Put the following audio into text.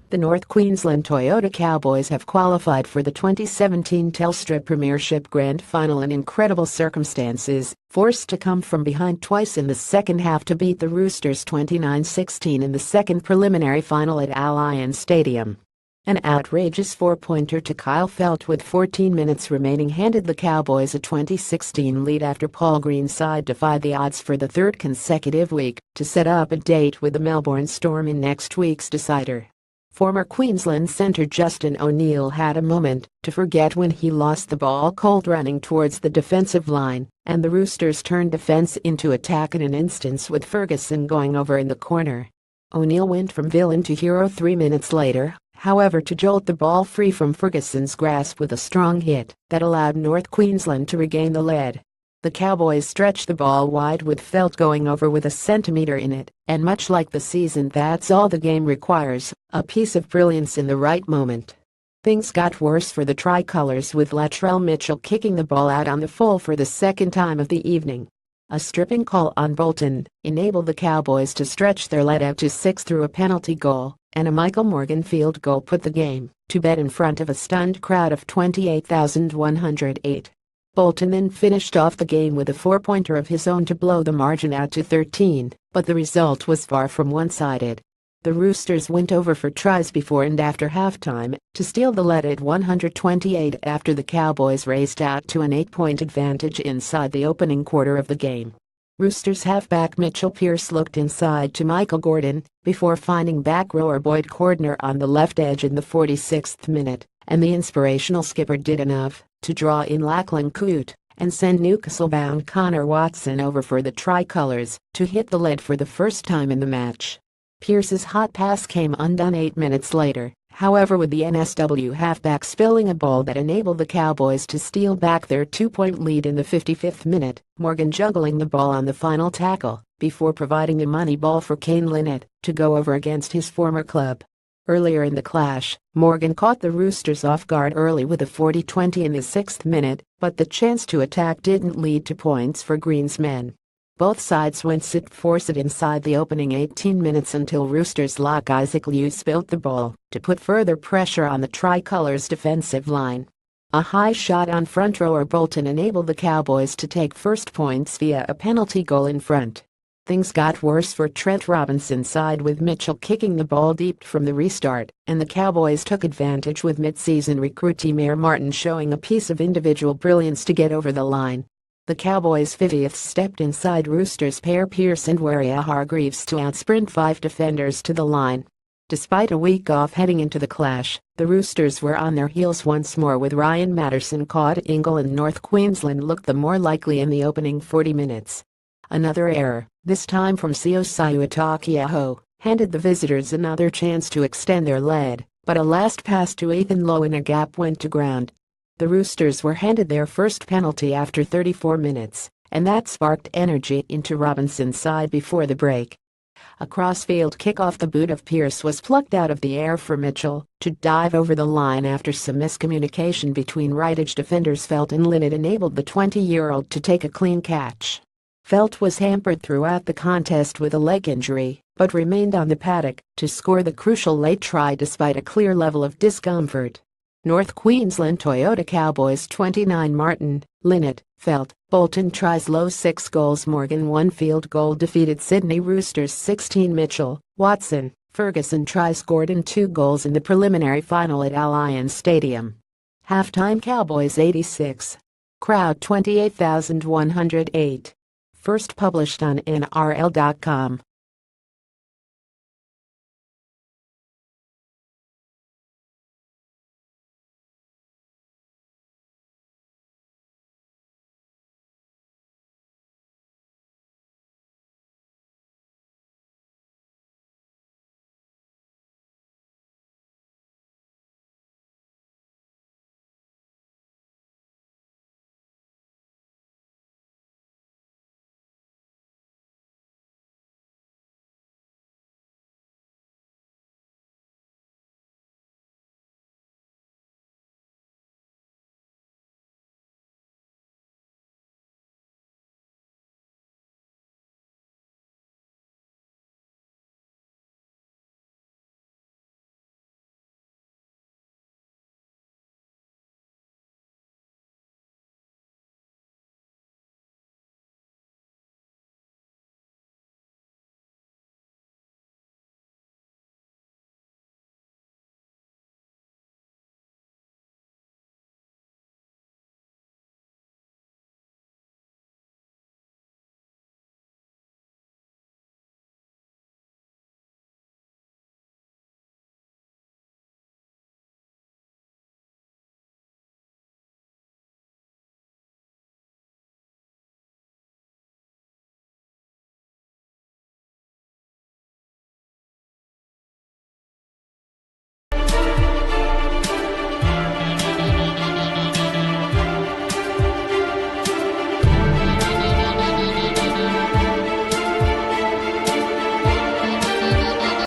The North Queensland Toyota Cowboys have qualified for the 2017 Telstra Premiership Grand Final in incredible circumstances, forced to come from behind twice in the second half to beat the Roosters 29-16 in the second preliminary final at Allianz Stadium. An outrageous four-pointer to Kyle Feldt with 14 minutes remaining handed the Cowboys a 2016 lead after Paul Green's side defied the odds for the third consecutive week to set up a date with the Melbourne Storm in next week's decider. Former Queensland centre Justin O'Neill had a moment to forget when he lost the ball cold running towards the defensive line, and the Roosters turned defence into attack in an instance with Ferguson going over in the corner. O'Neill went from villain to hero 3 minutes later, however, to jolt the ball free from Ferguson's grasp with a strong hit that allowed North Queensland to regain the lead. The Cowboys stretched the ball wide with Feldt going over with a centimetre in it, and much like the season, that's all the game requires, a piece of brilliance in the right moment. Things got worse for the Tricolours with Latrell Mitchell kicking the ball out on the full for the second time of the evening. A stripping call on Bolton enabled the Cowboys to stretch their lead out to 6 through a penalty goal, and a Michael Morgan field goal put the game to bed in front of a stunned crowd of 28,108. Bolton then finished off the game with a four-pointer of his own to blow the margin out to 13, but the result was far from one-sided. The Roosters went over for tries before and after halftime to steal the lead at 128 after the Cowboys raced out to an 8-point advantage inside the opening quarter of the game. Roosters halfback Mitchell Pearce looked inside to Michael Gordon before finding back rower Boyd Cordner on the left edge in the 46th minute, and the inspirational skipper did enough to draw in Lachlan Coote and send Newcastle-bound Connor Watson over for the Tricolours to hit the lead for the first time in the match. Pearce's hot pass came undone 8 minutes later, however, with the NSW halfback spilling a ball that enabled the Cowboys to steal back their 2-point lead in the 55th minute, Morgan juggling the ball on the final tackle before providing a money ball for Kane Linnett to go over against his former club. Earlier in the clash, Morgan caught the Roosters off guard early with a 40-20 in the 6th minute, but the chance to attack didn't lead to points for Green's men. Both sides went sit-for-sit inside the opening 18 minutes until Roosters lock Isaac Liu spilt the ball to put further pressure on the Tricolours' defensive line. A high shot on front rower Bolton enabled the Cowboys to take first points via a penalty goal in front. Things got worse for Trent Robinson's side with Mitchell kicking the ball deep from the restart, and the Cowboys took advantage with mid-season recruit Teamer Martin showing a piece of individual brilliance to get over the line. The Cowboys' 50th stepped inside Roosters pair Pearce and Waria Hargreaves to outsprint 5 defenders to the line. Despite a week off heading into the clash, the Roosters were on their heels once more with Ryan Matterson caught Ingle, and North Queensland looked the more likely in the opening 40 minutes. Another error, this time from Siosiu Taukei'aho, handed the visitors another chance to extend their lead, but a last pass to Ethan Lowe in a gap went to ground. The Roosters were handed their first penalty after 34 minutes, and that sparked energy into Robinson's side before the break. A crossfield kick off the boot of Pearce was plucked out of the air for Mitchell to dive over the line after some miscommunication between right-edge defenders Feldt and Linnett enabled the 20-year-old to take a clean catch. Feldt was hampered throughout the contest with a leg injury, but remained on the paddock to score the crucial late try despite a clear level of discomfort. North Queensland Toyota Cowboys 29 Martin, Linnett, Feldt, Bolton tries Lowe 6 goals Morgan 1 field goal defeated Sydney Roosters 16 Mitchell, Watson, Ferguson tries Gordon 2 goals in the preliminary final at Allianz Stadium. Halftime Cowboys 86. Crowd 28,108. First published on NRL.com.